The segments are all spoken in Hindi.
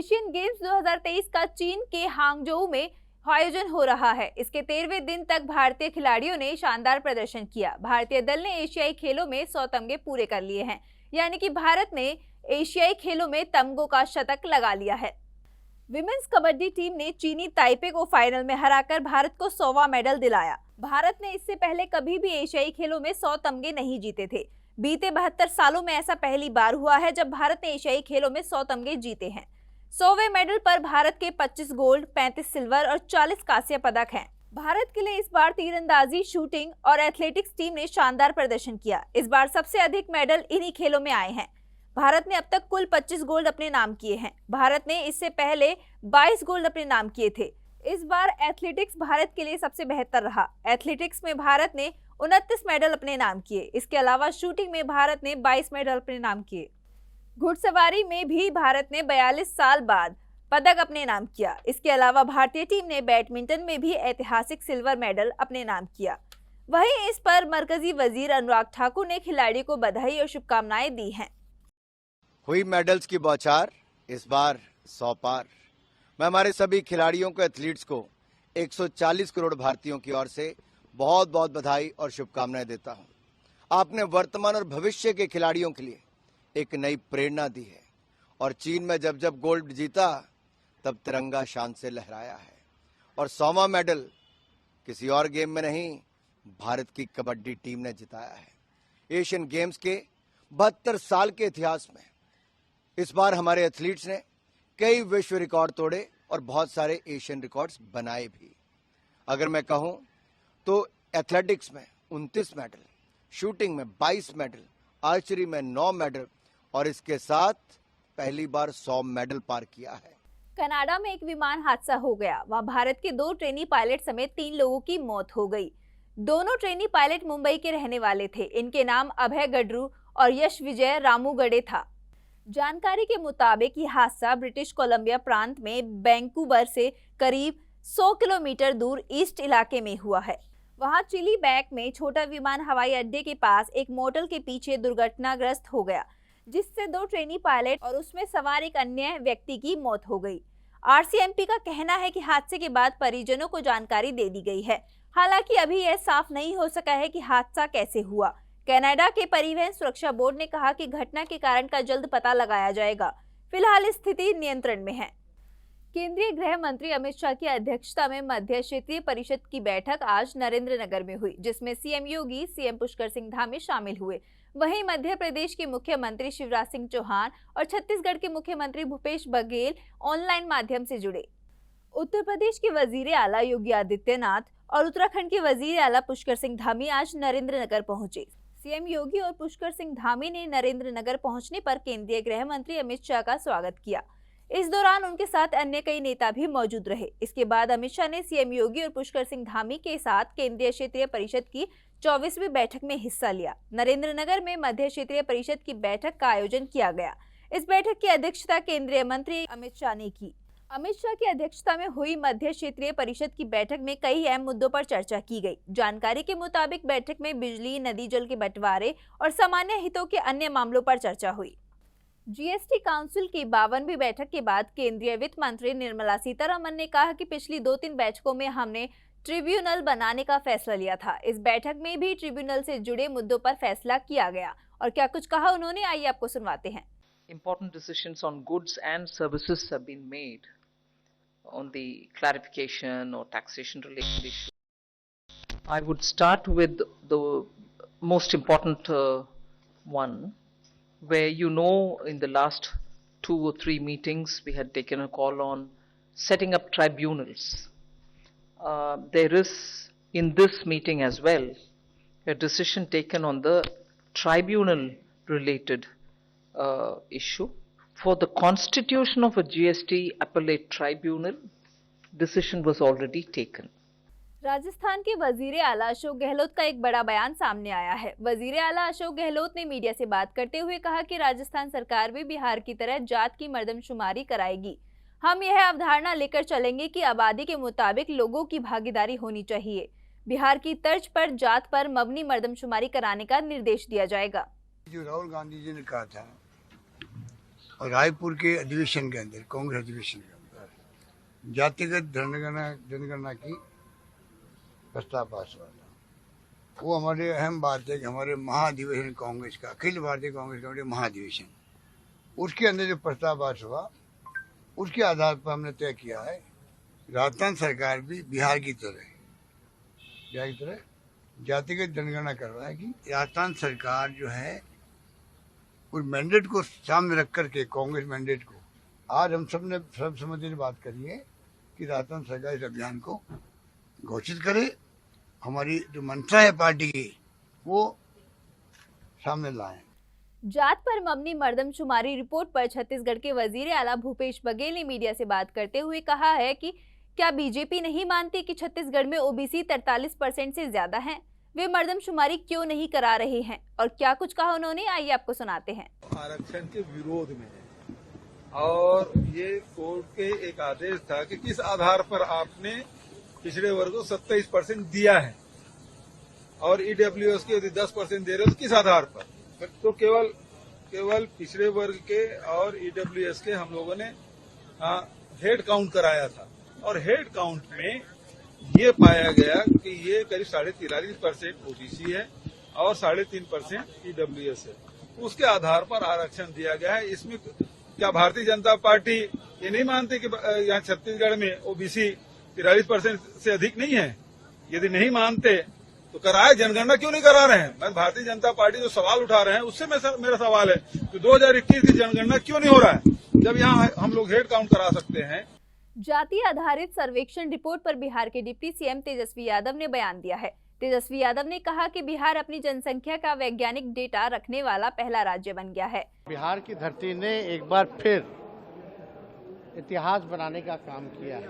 एशियन गेम्स 2023 का चीन के हांगझोउ में आयोजन हो रहा है। इसके 13वें दिन तक भारतीय खिलाड़ियों ने शानदार प्रदर्शन किया। भारतीय दल ने एशियाई खेलों में 100 तमगे पूरे कर लिए हैं, यानी कि भारत ने एशियाई खेलों में तमगों का शतक लगा लिया है। विमेंस कबड्डी टीम ने चीनी ताइपे को फाइनल में हराकर भारत को 100वां मेडल दिलाया। भारत ने इससे पहले कभी भी एशियाई खेलों में 100 तमगे नहीं जीते थे। बीते 72 सालों में ऐसा पहली बार हुआ है जब भारत ने एशियाई खेलों में 100 तमगे जीते हैं। 100वें मेडल पर भारत के 25 गोल्ड, 35 सिल्वर और 40 कांस्य पदक हैं। भारत के लिए इस बार तीरंदाजी, शूटिंग और एथलेटिक्स टीम ने शानदार प्रदर्शन किया। इस बार सबसे अधिक मेडल इन्हीं खेलों में आए हैं। भारत ने अब तक कुल 25 गोल्ड अपने नाम किए हैं। भारत ने इससे पहले 22 गोल्ड अपने नाम किए थे। इस बार एथलेटिक्स भारत के लिए सबसे बेहतर रहा। एथलेटिक्स में भारत ने 29 मेडल अपने नाम किए। इसके अलावा शूटिंग में भारत ने 22 मेडल अपने नाम किए। घुड़सवारी में भी भारत ने 42 साल बाद पदक अपने नाम किया। इसके अलावा भारतीय टीम ने बैडमिंटन में भी ऐतिहासिक सिल्वर मेडल अपने नाम किया। वहीं इस पर मरकजी वजीर अनुराग ठाकुर ने खिलाड़ी को बधाई और शुभकामनाएं दी हैं। हुई मेडल्स की बौछार, इस बार 100 पार। मैं हमारे सभी खिलाड़ियों को, एथलीट्स को 140 करोड़ भारतीयों की ओर से बहुत बहुत बधाई और शुभकामनाएं देता हूं। आपने वर्तमान और भविष्य के खिलाड़ियों के लिए एक नई प्रेरणा दी है और चीन में जब जब गोल्ड जीता तब तिरंगा शान से लहराया है। और 100वां मेडल किसी और गेम में नहीं, भारत की कबड्डी टीम ने जिताया है। एशियन गेम्स के 72 साल के इतिहास में इस बार हमारे एथलीट्स ने कई विश्व रिकॉर्ड तोड़े और बहुत सारे एशियन रिकॉर्ड्स बनाए भी। अगर मैं कहूं तो एथलेटिक्स में 29 मेडल, शूटिंग में 22 मेडल, आर्चरी में 9 मेडल और इसके साथ पहली बार 100 मेडल पार किया है। कनाडा में एक विमान हादसा हो गया। वहां भारत के 2 ट्रेनी पायलट समेत 3 लोगों की मौत हो गई। दोनों ट्रेनी पायलट मुंबई के रहने वाले थे। इनके नाम अभय गडरू और यश विजय रामूगढ़े था। जानकारी के मुताबिक ये हादसा ब्रिटिश कोलंबिया प्रांत में वैंकूवर से करीब 100 किलोमीटर दूर ईस्ट इलाके में हुआ है। वहां चिली बैक में छोटा विमान हवाई अड्डे के पास एक मोटल के पीछे दुर्घटनाग्रस्त हो गया, जिससे 2 ट्रेनी पायलट और उसमें सवार एक अन्य व्यक्ति की मौत हो गई। आरसीएमपी का कहना है कि हादसे के बाद परिजनों को जानकारी दे दी गई है। हालांकि अभी यह साफ नहीं हो सका है कि हादसा कैसे हुआ। कनाडा के परिवहन सुरक्षा बोर्ड ने कहा कि घटना के कारण का जल्द पता लगाया जाएगा। फिलहाल स्थिति नियंत्रण में है। केंद्रीय गृह मंत्री अमित शाह की अध्यक्षता में मध्य क्षेत्रीय परिषद की बैठक आज नरेंद्रनगर में हुई, जिसमें सीएम योगी, सीएम पुष्कर सिंह धामी शामिल हुए। वहीं मध्य प्रदेश के मुख्यमंत्री शिवराज सिंह चौहान और छत्तीसगढ़ के मुख्यमंत्री भूपेश बघेल ऑनलाइन माध्यम से जुड़े। उत्तर प्रदेश के वजीर आला योगी आदित्यनाथ और उत्तराखंड के वजीर आला पुष्कर सिंह धामी आज नरेंद्रनगर पहुंचे। सीएम योगी और पुष्कर सिंह धामी ने नरेंद्रनगर पहुंचने पर केंद्रीय गृह मंत्री अमित शाह का स्वागत किया। इस दौरान उनके साथ अन्य कई नेता भी मौजूद रहे। इसके बाद अमित शाह ने सीएम योगी और पुष्कर सिंह धामी के साथ केंद्रीय क्षेत्रीय परिषद की 24वीं बैठक में हिस्सा लिया। नरेंद्रनगर में मध्य क्षेत्रीय परिषद की बैठक का आयोजन किया गया। इस बैठक की अध्यक्षता केंद्रीय मंत्री अमित शाह ने की। अमित शाह की अध्यक्षता में हुई मध्य क्षेत्रीय परिषद की बैठक में कई अहम मुद्दों पर चर्चा की गई। जानकारी के मुताबिक बैठक में बिजली, नदी जल के बंटवारे और सामान्य हितों के अन्य मामलों पर चर्चा हुई। जीएसटी काउंसिल की 52वीं बैठक के बाद केंद्रीय वित्त मंत्री निर्मला सीतारमण ने कहा कि पिछली 2-3 बैठकों में हमने ट्रिब्यूनल बनाने का फैसला लिया था। इस बैठक में भी ट्रिब्यूनल से जुड़े मुद्दों पर फैसला किया गया। और क्या कुछ कहा उन्होंने, आइए आपको सुनवाते हैं। Important decisions on goods and services have been made on the clarification or taxation related issues. I would start with the most important one, where in the last 2 or 3 meetings we had taken a call on setting up tribunals. There is in this meeting as well a decision taken on the tribunal related issue. For the constitution of a GST appellate tribunal, decision was already taken. Rajasthan के वजीर आला अशोक गहलोत का एक बड़ा बयान सामने आया है। वजीर आला अशोक गहलोत ने मीडिया से बात करते हुए कहा कि राजस्थान सरकार भी बिहार की तरह जात की मर्दमशुमारी कराएगी। हम यह अवधारणा लेकर चलेंगे कि आबादी के मुताबिक लोगों की भागीदारी होनी चाहिए। बिहार की तर्ज पर जात पर मबनी मर्दमशुमारी कराने का निर्देश दिया जाएगा। जो राहुल गांधी जी ने कहा था और रायपुर के अधिवेशन के अंदर, कांग्रेस अधिवेशन के अंदर जातिगत जनगणना की प्रस्ताव पास हुआ था। वो हमारे अहम बात है कि हमारे महाधिवेशन कांग्रेस का, अखिल भारतीय कांग्रेस कमेटी महाधिवेशन, उसके अंदर जो प्रस्ताव पास हुआ उसके आधार पर हमने तय किया है राजस्थान सरकार भी बिहार की तरह जातिगत जनगणना करवाएगी। राजस्थान सरकार जो है उस मैंडेट को सामने रख करके, कांग्रेस मैंडेट को, आज हम सब ने सर्वसम्मति से बात करी है कि राजस्थान सरकार इस अभियान को घोषित करे। हमारी जो मंशा है पार्टी की वो सामने लाएं। जात पर मबनी मर्दमशुमारी रिपोर्ट पर छत्तीसगढ़ के वजीर आला भूपेश बघेल ने मीडिया से बात करते हुए कहा है कि क्या बीजेपी नहीं मानती कि छत्तीसगढ़ में ओबीसी 43% से ज्यादा हैं? वे मर्दमशुमारी क्यों नहीं करा रहे हैं और क्या कुछ कहा उन्होंने, आइए आपको सुनाते हैं। आरक्षण के विरोध में है और ये कोर्ट के एक आदेश था कि किस आधार पर आपने पिछड़े वर्ग को 27% दिया है और ईडब्ल्यूएस के यदि 10% दे रहे हो तो किस आधार पर? तो केवल पिछड़े वर्ग के और ईडब्ल्यूएस के हम लोगों ने हेड काउंट कराया था और हेड काउंट में ये पाया गया कि ये करीब 43.5% ओबीसी है और 3.5% ईडब्ल्यूएस है। उसके आधार पर आरक्षण दिया गया है। इसमें क्या भारतीय जनता पार्टी ये नहीं मानती कि यहाँ छत्तीसगढ़ में ओबीसी 43% से अधिक नहीं है? यदि नहीं मानते तो कराए, जनगणना क्यों नहीं करा रहे हैं? मैं भारतीय जनता पार्टी जो सवाल उठा रहे हैं उससे मेरा सवाल है कि 2021 की जनगणना क्यों नहीं हो रहा है जब यहाँ हम लोग हेड काउंट करा सकते हैं। जाति आधारित सर्वेक्षण रिपोर्ट पर बिहार के डिप्टी सीएम तेजस्वी यादव ने बयान दिया है। तेजस्वी यादव ने कहा कि बिहार अपनी जनसंख्या का वैज्ञानिक डेटा रखने वाला पहला राज्य बन गया है। बिहार की धरती ने एक बार फिर इतिहास बनाने का काम किया है।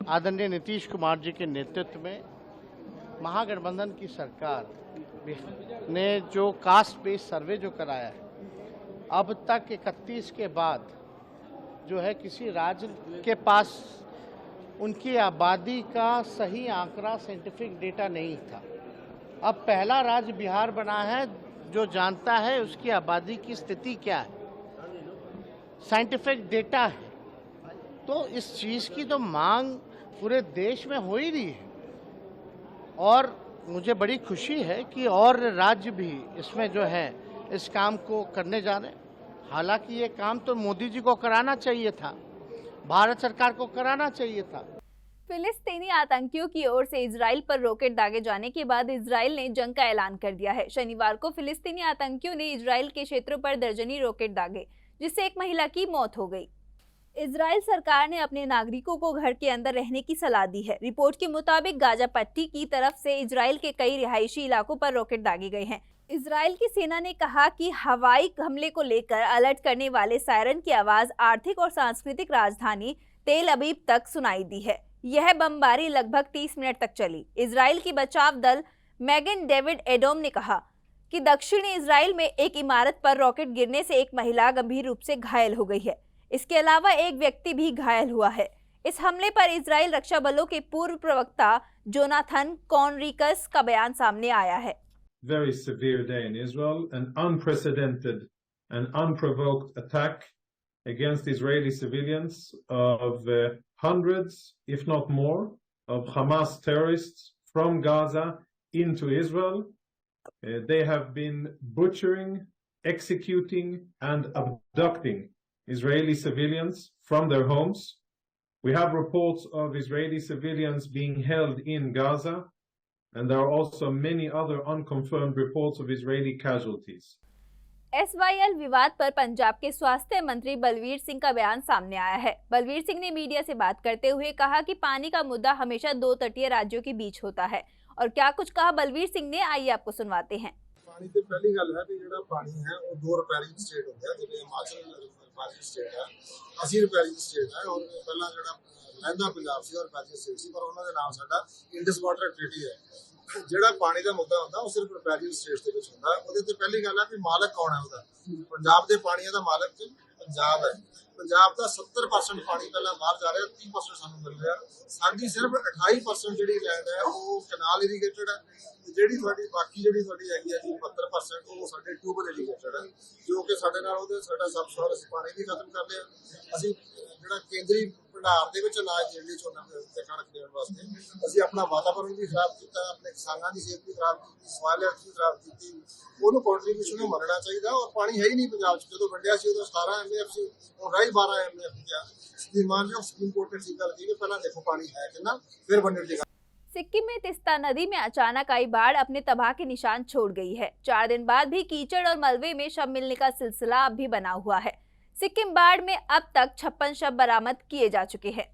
आदरणीय नीतीश कुमार जी के नेतृत्व में महागठबंधन की सरकार ने जो कास्ट बेस्ड सर्वे जो कराया है, अब तक 31 के बाद जो है किसी राज्य के पास उनकी आबादी का सही आंकड़ा, साइंटिफिक डेटा नहीं था। अब पहला राज्य बिहार बना है जो जानता है उसकी आबादी की स्थिति क्या है, साइंटिफिक डेटा है। तो इस चीज़ की तो मांग पूरे देश में हो ही रही है और मुझे बड़ी खुशी है कि और राज्य भी इसमें जो है इस काम को करने जा रहे हैं। हालांकि ये काम तो मोदी जी को कराना चाहिए था, भारत सरकार को कराना चाहिए था। फिलिस्तीनी आतंकियों की ओर से इजराइल पर रॉकेट दागे जाने के बाद इजराइल ने जंग का ऐलान कर दिया है। शनिवार को फिलिस्तीनी आतंकियों ने इजराइल के क्षेत्रों पर दर्जनी रॉकेट दागे, जिससे एक महिला की मौत हो गई। इजराइल सरकार ने अपने नागरिकों को घर के अंदर रहने की सलाह दी है। रिपोर्ट के मुताबिक गाजा पट्टी की तरफ से इजराइल के कई रिहायशी इलाकों पर रॉकेट दागे गए हैं। इजराइल की सेना ने कहा कि हवाई हमले को लेकर अलर्ट करने वाले सायरन की आवाज आर्थिक और सांस्कृतिक राजधानी तेल अवीव तक सुनाई दी है। यह बमबारी लगभग 30 मिनट तक चली। इजराइल की बचाव दल मैगन डेविड एडोम ने कहा कि दक्षिणी इजराइल में एक इमारत पर रॉकेट गिरने से एक महिला गंभीर रूप से घायल हो गई है। इसके अलावा एक व्यक्ति भी घायल हुआ है। इस हमले पर इजराइल रक्षा बलों के पूर्व प्रवक्ता जोनाथन कॉनरिकस का बयान सामने आया है। Very severe day in Israel, an unprecedented and unprovoked attack against Israeli civilians of hundreds, if not more, of Hamas terrorists from Gaza into Israel. They have been butchering, executing, and abducting Israeli civilians from their homes. We have reports of Israeli civilians being held in Gaza. And there are also many other unconfirmed reports of Israeli casualties. SYL विवाद पर पंजाब के स्वास्थ्य मंत्री बलवीर सिंह का बयान सामने आया है। बलवीर सिंह ने मीडिया से बात करते हुए कहा कि पानी का मुद्दा हमेशा दो तटीय राज्यों के बीच होता है। और क्या कुछ कहा बलवीर सिंह ने, आइए आपको सुनवाते हैं। पानी की पहली गल है कि जेड़ा पानी है वो दो रिपेयरिंग स्टेट होता है, जिन्हें हिमाचल स्टेट है, असि रिपेयरिंग स्टेट है। और पहला जेड़ा लहंदा पंजाब सी और पैची स्टेट सी, पर उन्होंने नाम साडा इंडस वाटर ट्रीटी है। ਜਿਹੜਾ ਪਾਣੀ ਦਾ ਮੁੱਦਾ ਹੁੰਦਾ ਉਹ ਸਿਰਫ ਰਿਪੇਰਿੰਗ ਸਟੇਟਸ ਦੇ ਵਿੱਚ ਹੁੰਦਾ। ਉਹਦੇ ਤੇ ਪਹਿਲੀ ਗੱਲ ਹੈ ਕਿ ਮਾਲਕ ਕੌਣ ਹੈ ਉਹਦਾ। ਪੰਜਾਬ ਦੇ ਪਾਣੀਆਂ ਦਾ ਮਾਲਕ ਪੰਜਾਬ ਹੈ। ਪੰਜਾਬ ਦਾ 70% ਪਾਣੀ ਪਹਿਲਾਂ ਬਾਹਰ ਜਾ ਰਿਹਾ, 30% ਸਾਨੂੰ ਮਿਲ ਰਿਹਾ। ਸਾਡੀ ਸਿਰਫ 28% ਜਿਹੜੀ ਲੈਂਡ ਹੈ ਉਹ ਕਨਾਲ ਇਰੀਗੇਟਡ ਹੈ। ਜਿਹੜੀ ਤੁਹਾਡੀ ਬਾਕੀ ਜਿਹੜੀ ਤੁਹਾਡੀ ਹੈਗੀ ਹੈ ਜੀ 72% ਉਹ ਸਾਡੇ ਟਿਊਬਲ ਇਰੀਗੇਟਡ ਹੈ, ਜੋ ਕਿ ਸਾਡੇ ਨਾਲ ਉਹਦੇ ਸਾਡਾ ਸਭ ਸਵਾਲ ਅਸੀਂ ਪਾਣੀ ਵੀ ਖਤਮ ਕਰ ਲਿਆ। ਅਸੀਂ ਜਿਹੜਾ ਕੇਂਦਰੀ ਭੰਡਾਰ ਦੇ ਵਿੱਚ ਅਨਾਜ ਦੇਣ ਲਈ ਝੋਨਾ ਤੇ ਕਣਕ ਦੇਣ ਵਾਸਤੇ ਅਸੀਂ ਆਪਣਾ ਵਾਤਾਵਰਨ ਵੀ ਖਰਾਬ ਕੀਤਾ, ਆਪਣੇ ਕਿਸਾਨਾਂ ਦੀ ਸਿਹਤ ਵੀ ਖਰਾਬ ਕੀਤੀ, ਸਵਾਲ ਵੀ ਖਰਾਬ ਕੀਤੀ। ਉਹਨੂੰ ਕੰਟਰੀਬਿਊਸ਼ਨ ਨੂੰ ਮੰਨਣਾ ਚਾਹੀਦਾ। ਔਰ ਪਾਣੀ ਹੈ ਹੀ ਨਹੀਂ ਪੰਜਾਬ 'ਚ। ਜਦੋਂ ਵੰਡਿਆ ਸੀ ਉਦੋਂ 17 MAF ਸੀ, ਹੁਣ ਰਹਿ 12 MAF ਗਿਆ। ਮਾਨਯੋਗ सुप्रीम कोर्ट ने ठीक गल की कि पहला देखो पानी है कितना, फिर वंडने की। सिक्किम में तिस्ता नदी में अचानक आई बाढ़ अपने तबाह के निशान छोड़ गई है। 4 दिन बाद भी कीचड़ और मलबे में शव मिलने का सिलसिला अब भी बना हुआ है। सिक्किम बाढ़ में अब तक 56 शव बरामद किए जा चुके हैं।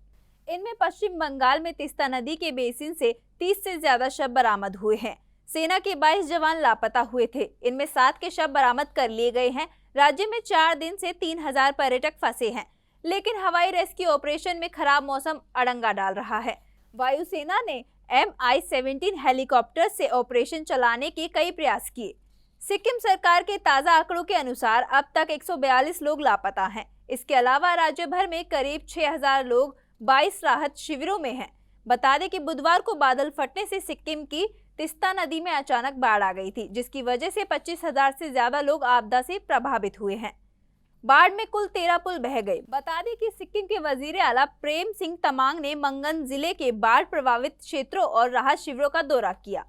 इनमें पश्चिम बंगाल में तिस्ता नदी के बेसिन से 30 से ज्यादा शव बरामद हुए हैं। सेना के 22 जवान लापता हुए थे, इनमें 7 के शव बरामद कर लिए गए हैं। राज्य में 4 दिन से 3000 पर्यटक फंसे हैं, लेकिन हवाई रेस्क्यू ऑपरेशन में खराब मौसम अड़ंगा डाल रहा है। वायुसेना ने MI-17 हेलीकॉप्टर से ऑपरेशन चलाने के कई प्रयास किए। सिक्किम सरकार के ताज़ा आंकड़ों के अनुसार अब तक 142 लोग लापता हैं। इसके अलावा राज्य भर में करीब 6000 लोग 22 राहत शिविरों में हैं। बता दें कि बुधवार को बादल फटने से सिक्किम की तिस्ता नदी में अचानक बाढ़ आ गई थी, जिसकी वजह से 25,000 से ज्यादा लोग आपदा से प्रभावित हुए हैं। बाढ़ में कुल 13 पुल बह गए। बता दें कि सिक्किम के वजीर आला प्रेम सिंह तमांग ने मंगन जिले के बाढ़ प्रभावित क्षेत्रों और राहत शिविरों का दौरा किया।